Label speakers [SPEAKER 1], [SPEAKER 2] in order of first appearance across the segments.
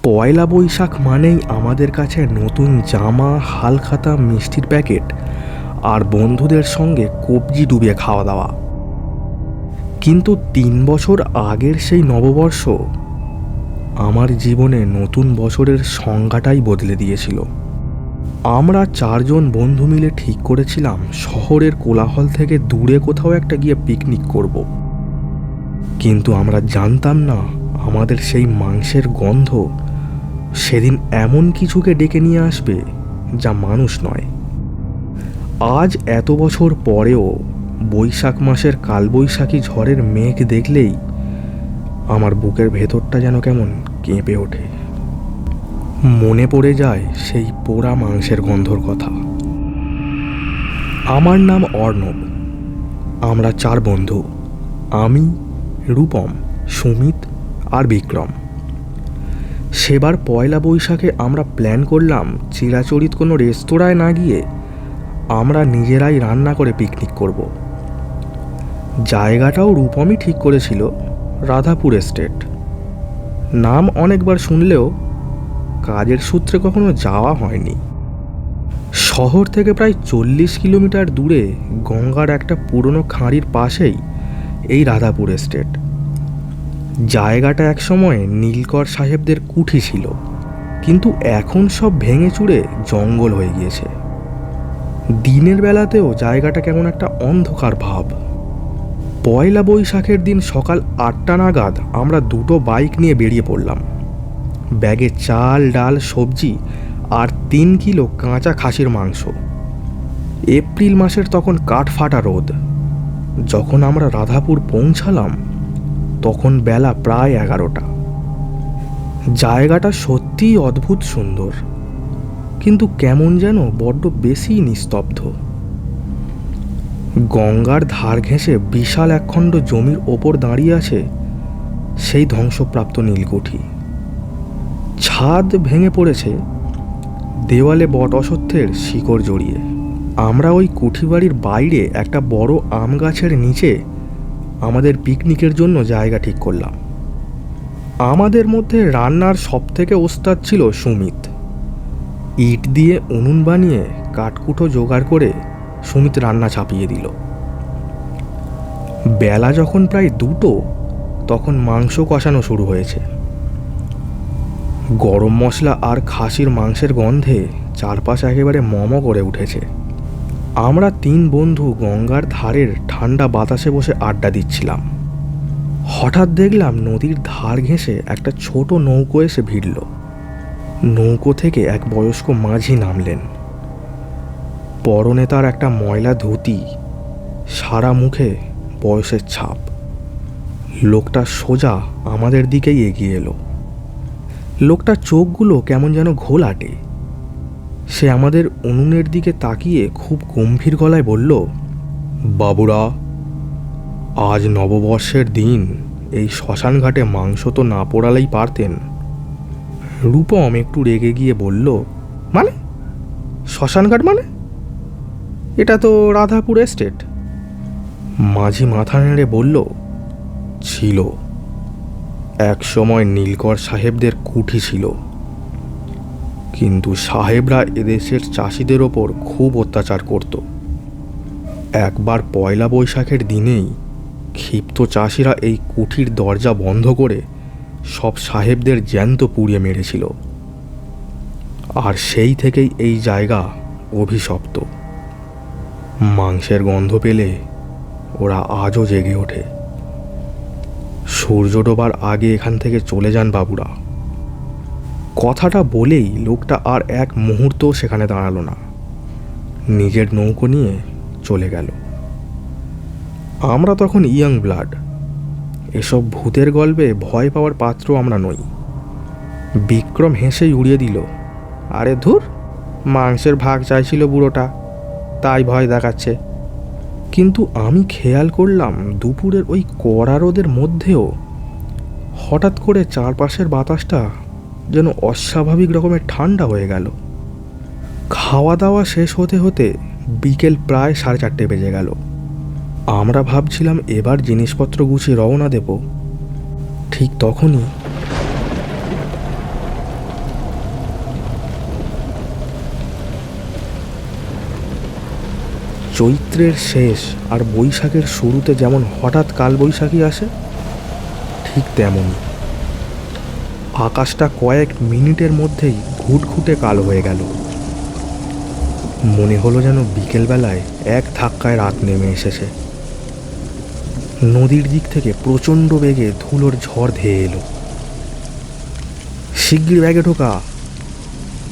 [SPEAKER 1] পয়লা বৈশাখ মানেই আমাদের কাছে নতুন জামা, হালখাতা, মিষ্টির প্যাকেট আর বন্ধুদের সঙ্গে কবজি ডুবিয়ে খাওয়া দাওয়া। কিন্তু ৩ বছর আগের সেই নববর্ষ আমার জীবনে নতুন বছরের সংজ্ঞাটাই বদলে দিয়েছিল। আমরা ৪ জন বন্ধু মিলে ঠিক করেছিলাম শহরের কোলাহল থেকে দূরে কোথাও একটা গিয়ে পিকনিক করব। কিন্তু আমরা জানতাম না আমাদের সেই মাংসের গন্ধ সেদিন এমন কিছুকে ডেকে নিয়ে আসবে যা মানুষ নয়। আজ এত বছর পরেও বৈশাখ মাসের কালবৈশাখী ঝড়ের মেঘ দেখলেই আমার বুকের ভেতরটা যেন কেমন কেঁপে ওঠে। মনে পড়ে যায় সেই পোড়া মাংসের গন্ধর কথা। আমার নাম অর্ণব। আমরা ৪ বন্ধু, আমি, রূপম, সুমিত আর বিক্রম। সেবার পয়লা বৈশাখে আমরা প্ল্যান করলাম চিরাচরিত কোনো রেস্তোরাঁয় না গিয়ে আমরা নিজেরাই রান্না করে পিকনিক করব। জায়গাটাও রূপমই ঠিক করেছিল, রাধাপুর এস্টেট। নাম অনেকবার শুনলেও কাজের সূত্রে কখনো যাওয়া হয়নি। শহর থেকে প্রায় ৪০ কিলোমিটার দূরে গঙ্গার একটা পুরনো খাঁড়ির পাশেই এই রাধাপুর এস্টেট। জায়গাটা একসময় নীলকর সাহেবদের কুঠি ছিল, কিন্তু এখন সব ভেঙে চুরে জঙ্গল হয়ে গিয়েছে। দিনের বেলাতেও জায়গাটা কেমন একটা অন্ধকার ভাব। পয়লা বৈশাখের দিন সকাল ৮টা নাগাদ আমরা ২টো বাইক নিয়ে বেরিয়ে পড়লাম। ব্যাগে চাল, ডাল, সবজি আর ৩ কিলো কাঁচা খাসির মাংস। এপ্রিল মাসের তখন কাঠফাটা রোদ। যখন আমরা রাধাপুর পৌঁছালাম তখন বেলা প্রায় ১১টা। জায়গাটা সত্যিই অদ্ভুত সুন্দর, কিন্তু কেমন যেন বড্ড বেশি নিস্তব্ধ। গঙ্গার ধার ঘেঁষে বিশাল একখণ্ড জমির ওপর দাঁড়িয়ে আছে সেই ধ্বংসপ্রাপ্ত নীলকুঠি। ছাদ ভেঙে পড়েছে, দেওয়ালে বট অশ্বত্থের শিকড় জড়িয়ে। আমরা ওই কুঠি বাড়ির বাইরে একটা বড় আম গাছের নিচে আমাদের পিকনিকের জন্য জায়গা ঠিক করলাম। আমাদের মধ্যে রান্নার সবথেকে ওস্তাদ ছিল সুমিত। ইট দিয়ে উনুন বানিয়ে কাঠকুটো জোগাড় করে সুমিত রান্না চাপিয়ে দিল। বেলা যখন প্রায় ২টো তখন মাংস কষানো শুরু হয়েছে। গরম মশলা আর খাসির মাংসের গন্ধে চারপাশ একেবারে মম করে উঠেছে। আমরা ৩ বন্ধু গঙ্গার ধারের ঠান্ডা বাতাসে বসে আড্ডা দিচ্ছিলাম। হঠাৎ দেখলাম নদীর ধার ঘেঁষে একটা ছোট নৌকো এসে ভিড়ল। নৌকো থেকে এক বয়স্ক মাঝি নামলেন। পরনে তার একটা ময়লা ধুতি, সারা মুখে বয়সের ছাপ। লোকটা সোজা আমাদের দিকেই এগিয়ে এলো। লোকটার চোখগুলো কেমন যেন ঘোলাটে। সে আমাদের উনুনের দিকে তাকিয়ে খুব গম্ভীর গলায় বলল, বাবুরা, আজ নববর্ষের দিন এই শ্মশান ঘাটে মাংস তো না পোড়ালেই পারতেন। রূপম একটু রেগে গিয়ে বলল, মানে শ্মশান ঘাট মানে? এটা তো রাধাপুর এস্টেট। মাঝি মাথা নেড়ে বলল, ছিল, এক সময় নীলকর সাহেবদের কুঠি ছিল, কিন্তু সাহেবরা এদেশের চাষিদের ওপর খুব অত্যাচার করত। একবার পয়লা বৈশাখের দিনেই ক্ষিপ্ত চাষিরা এই কুঠির দরজা বন্ধ করে সব সাহেবদের জ্যান্ত পুড়িয়ে মেরেছিল। আর সেই থেকেই এই জায়গা অভিশপ্ত। মাংসের গন্ধ পেলে ওরা আজও জেগে ওঠে। সূর্য ডোবার আগে এখান থেকে চলে যান বাবুরা। কথাটা বলেই লোকটা আর এক মুহূর্ত সেখানে দাঁড়ালো না, নিজের নৌকো নিয়ে চলে গেল। আমরা তখন ইয়াং ব্লাড, এসব ভূতের গল্পে ভয় পাওয়ার পাত্র আমরা নই। বিক্রম হেসেই উড়িয়ে দিল, আরে ধুর, মাংসের ভাগ চাইছিল বুড়োটা, তাই ভয় দেখাচ্ছে। কিন্তু আমি খেয়াল করলাম দুপুরের ওই কড়া রোদের মধ্যেও হঠাৎ করে চারপাশের বাতাসটা যেন অস্বাভাবিক রকমের ঠান্ডা হয়ে গেল। খাওয়া দাওয়া শেষ হতে হতে বিকেল প্রায় 4:30 বেজে গেল। আমরা ভাবছিলাম এবার জিনিসপত্র গুছিয়ে রওনা দেব। ঠিক তখনই চৈত্রের শেষ আর বৈশাখের শুরুতে যেমন হঠাৎ কালবৈশাখী আসে, ঠিক তেমনই আকাশটা কয়েক মিনিটের মধ্যেই ঘুটঘুটে কালো হয়ে গেল। মনে হলো যেন বিকেলবেলায় এক ধাক্কায় রাত নেমে এসেছে। নদীর দিক থেকে প্রচণ্ড বেগে ধুলোর ঝড় ধেয়ে এলো। শিগগির ব্যাগে ঢোকা,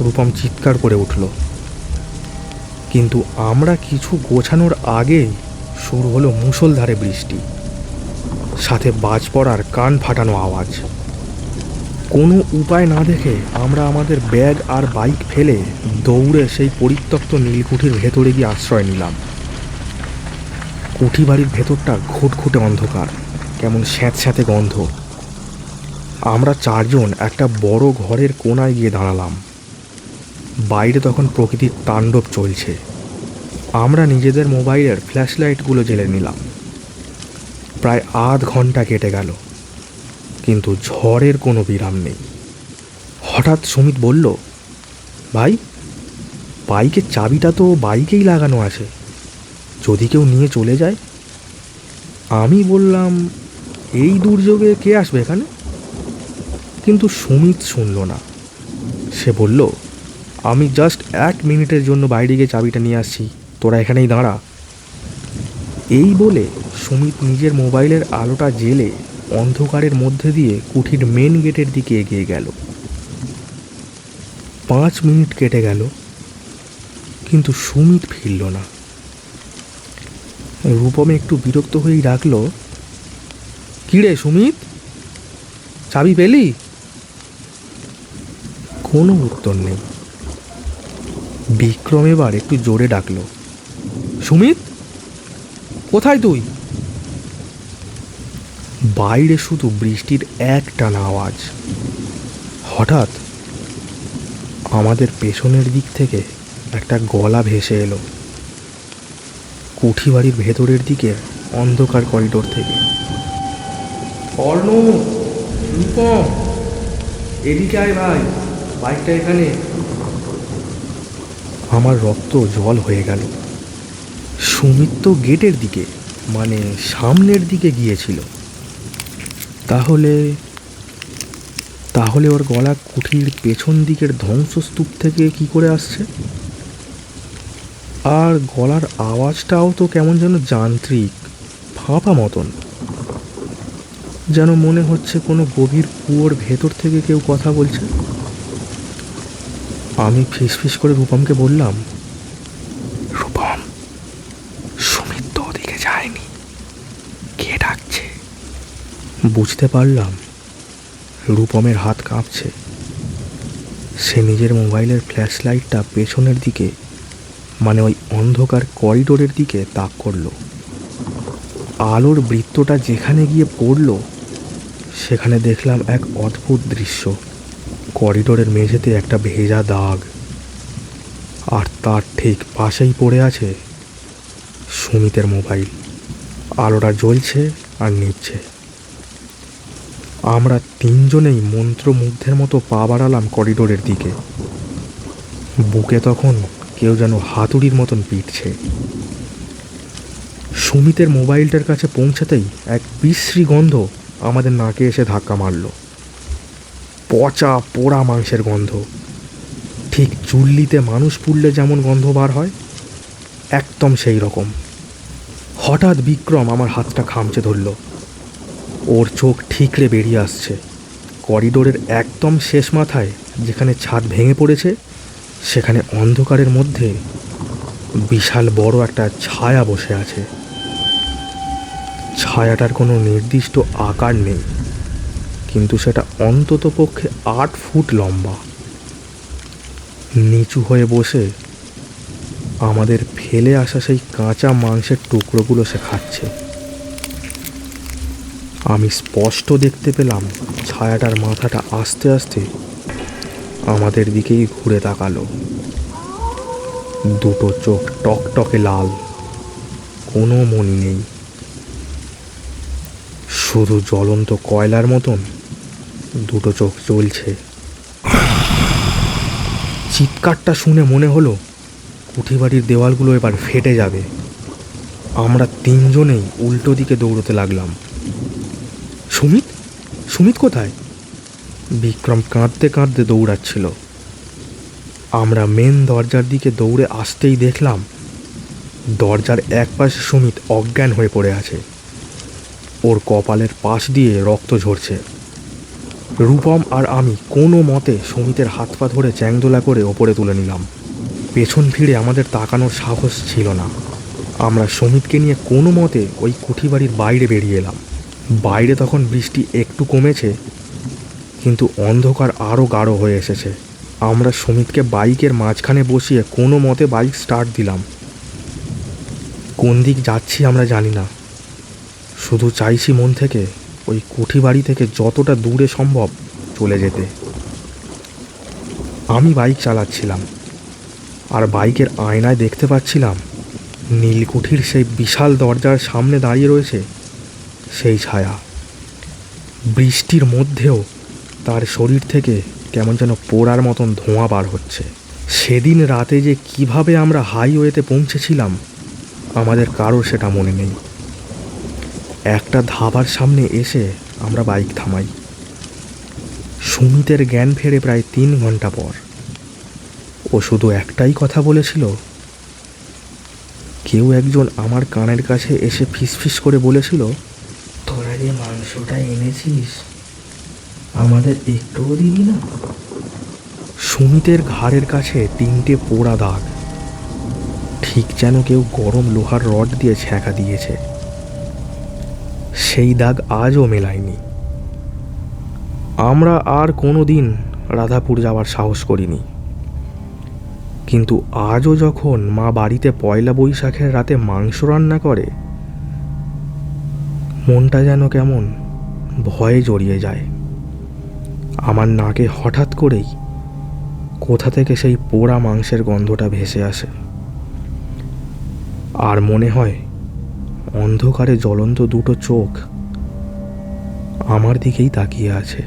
[SPEAKER 1] রূপম চিৎকার করে উঠল। কিন্তু আমরা কিছু গোছানোর আগেই শুরু হলো মুষলধারে বৃষ্টি, সাথে বাজ পড়ার কান ফাটানো আওয়াজ। কোনো উপায় না দেখে আমরা আমাদের ব্যাগ আর বাইক ফেলে দৌড়ে সেই পরিত্যক্ত নীলকুঠির ভেতরে গিয়ে আশ্রয় নিলাম। কুঠি বাড়ির ভেতরটা ঘুটঘুটে অন্ধকার, কেমন স্যাঁতস্যাঁতে গন্ধ। আমরা চারজন একটা বড় ঘরের কোনায় গিয়ে দাঁড়ালাম। বাইরে তখন প্রকৃতির তাণ্ডব চলছে। আমরা নিজেদের মোবাইলের ফ্ল্যাশ লাইটগুলো জ্বেলে নিলাম। প্রায় আধ ঘন্টা কেটে গেল, কিন্তু ঝড়ের কোনো বিরাম নেই। হঠাৎ সুমিত বলল, ভাই, বাইকের চাবিটা তো বাইকেই লাগানো আছে, যদি কেউ নিয়ে চলে যায়। আমি বললাম, এই দুর্যোগে কে আসবে এখানে? কিন্তু সুমিত শুনল না। সে বলল, আমি জাস্ট 1 মিনিটের জন্য বাইরে গিয়ে চাবিটা নিয়ে আসছি, তোরা এখানেই দাঁড়া। এই বলে সুমিত নিজের মোবাইলের আলোটা জ্বেলে অন্ধকারের মধ্যে দিয়ে কুঠির মেন গেটের দিকে এগিয়ে গেল। 5 মিনিট কেটে গেল, কিন্তু সুমিত ফিরল না। রূপমে একটু বিরক্ত হয়েই ডাকল, কিরে সুমিত, চাবি পেলি? কোনো উত্তর নেই। বিক্রম এবার একটু জোরে ডাকল, সুমিত, কোথায় তুই? বাইরে শুধু বৃষ্টির একটানা আওয়াজ। হঠাৎ আমাদের পেছনের দিক থেকে একটা গলা ভেসে এলো, কুঠি বাড়ির ভেতরের দিকে অন্ধকার করিডোর থেকে। অর্ণব, রূপম, এদিকে আয় ভাই, বাইকটা এখানে। আমার রক্ত জল হয়ে গেল। সুমিত তো গেটের দিকে, মানে সামনের দিকে গিয়েছিল। তাহলে তাহলে ওর গলা কুঠির পেছন দিকের ধ্বংসস্তূপ থেকে কি করে আসছে? আর গলার আওয়াজটাও তো কেমন যেন যান্ত্রিক, ফাঁপা মতন, যেন মনে হচ্ছে কোনো গভীর কুয়োর ভেতর থেকে কেউ কথা বলছে। আমি ফিসফিস করে রূপমকে বললাম, রূপম, সুমিত তো ওদিকে যায়নি, কে ডাকছে? বুঝতে পারলাম রূপমের হাত কাঁপছে। সে নিজের মোবাইলের ফ্ল্যাশ লাইটটা পেছনের দিকে, মানে ওই অন্ধকার করিডোরের দিকে তাক করল। আলোর বৃত্তটা যেখানে গিয়ে পড়ল, সেখানে দেখলাম এক অদ্ভুত দৃশ্য। করিডোরের মেঝেতে একটা ভেজা দাগ, আর তার ঠিক পাশেই পড়ে আছে সুমিতের মোবাইল। আলোটা জ্বলছে আর নিভছে। আমরা তিনজনেই মন্ত্রমুগ্ধের মতো পা বাড়ালাম করিডোরের দিকে। বুকে তখন কেউ যেন হাতুড়ির মতন পিটছে। সুমিতের মোবাইলটার কাছে পৌঁছাতেই এক বিশ্রী গন্ধ আমাদের নাকে এসে ধাক্কা মারল। পচা পোড়া মাংসের গন্ধ, ঠিক চুল্লিতে মানুষ পুড়লে যেমন গন্ধ বার হয়, একদম সেই রকম। হঠাৎ বিক্রম আমার হাতটা খামচে ধরল। ওর চোখ ঠিকরে বেরিয়ে আসছে। করিডোরের একদম শেষ মাথায়, যেখানে ছাদ ভেঙে পড়েছে, সেখানে অন্ধকারের মধ্যে বিশাল বড় একটা ছায়া বসে আছে। ছায়াটার কোনো নির্দিষ্ট আকার নেই, কিন্তু সেটা অন্তত পক্ষে 8 ফুট লম্বা। নিচু হয়ে বসে আমাদের ফেলে আসা সেই কাঁচা মাংসের টুকরোগুলো সে খাচ্ছে। আমি স্পষ্ট দেখতে পেলাম ছায়াটার মাথাটা আস্তে আস্তে আমাদের দিকেই ঘুরে তাকালো। দুটো চোখ টকটকে লাল, কোনো মনি নেই, শুধু জ্বলন্ত কয়লার মতন দুটো চোখ জ্বলছে। চিৎকারটা শুনে মনে হলো কুঠি বাড়ির দেওয়ালগুলো এবার ফেটে যাবে। আমরা তিনজনেই উল্টো দিকে দৌড়তে লাগলাম। সুমিত, সুমিত কোথায়? বিক্রম কাঁদতে কাঁদতে দৌড়াচ্ছিল। আমরা মেন দরজার দিকে দৌড়ে আসতেই দেখলাম দরজার এক পাশে সুমিত অজ্ঞান হয়ে পড়ে আছে। ওর কপালের পাশ দিয়ে রক্ত ঝরছে। রূপম আর আমি কোনো মতে সুমিতের হাত পা ধরে চ্যাংদোলা করে ওপরে তুলে নিলাম। পেছন ফিরে আমাদের তাকানোর সাহস ছিল না। আমরা সুমিতকে নিয়ে কোনো মতে ওই কুঠি বাড়ির বাইরে বেরিয়ে এলাম। বাইরে তখন বৃষ্টি একটু কমেছে, কিন্তু অন্ধকার আরও গাঢ় হয়ে এসেছে। আমরা সুমিতকে বাইকের মাঝখানে বসিয়ে কোনো মতে বাইক স্টার্ট দিলাম। কোন দিক যাচ্ছি আমরা জানি না, শুধু চাইছি মন থেকে ওই কুঠি বাড়ি থেকে যতটা দূরে সম্ভব চলে যেতে। আমি বাইক চালাচ্ছিলাম, আর বাইকের আয়নায় দেখতে পাচ্ছিলাম নীলকুঠির সেই বিশাল দরজার সামনে দাঁড়িয়ে রয়েছে সেই ছায়া। বৃষ্টির মধ্যেও তার শরীর থেকে কেমন যেন পোড়ার মতন ধোঁয়া বার হচ্ছে। সেদিন রাতে যে কিভাবে আমরা হাইওয়েতে পৌঁছেছিলাম আমাদের কারোর সেটা মনে নেই। একটা ধাবার সামনে এসে আমরা বাইক থামাই। সুমিতের জ্ঞান ফেরে প্রায় 3 ঘন্টা পর। ও শুধু একটাই কথা বলেছিল। কেউ একজন আমার কানের কাছে এসে ফিসফিস করে বলেছিল, তোরা যে মাংসটা এনেছিস আমাদের একটুও দিবি না? সুমিতের ঘাড়ের কাছে 3টে পোড়া দাগ, ঠিক যেন কেউ গরম লোহার রড দিয়ে ছ্যাঁকা দিয়েছে। সেই দাগ আজও মেলায়নি। আমরা আর কোনো দিন রাধাপুর যাওয়ার সাহস করিনি, কিন্তু আজও যখন মা বাড়িতে পয়লা বৈশাখের রাতে মাংস রান্না করে মনটা যেন কেমন ভয়ে জড়িয়ে যায়। আমার নাকে হঠাৎ করেই কোথা থেকে সেই পোড়া মাংসের গন্ধটা ভেসে আসে, আর মনে হয় অন্ধকারে জ্বলন্ত 2টো চোখ আমার দিকেই তাকিয়ে আছে।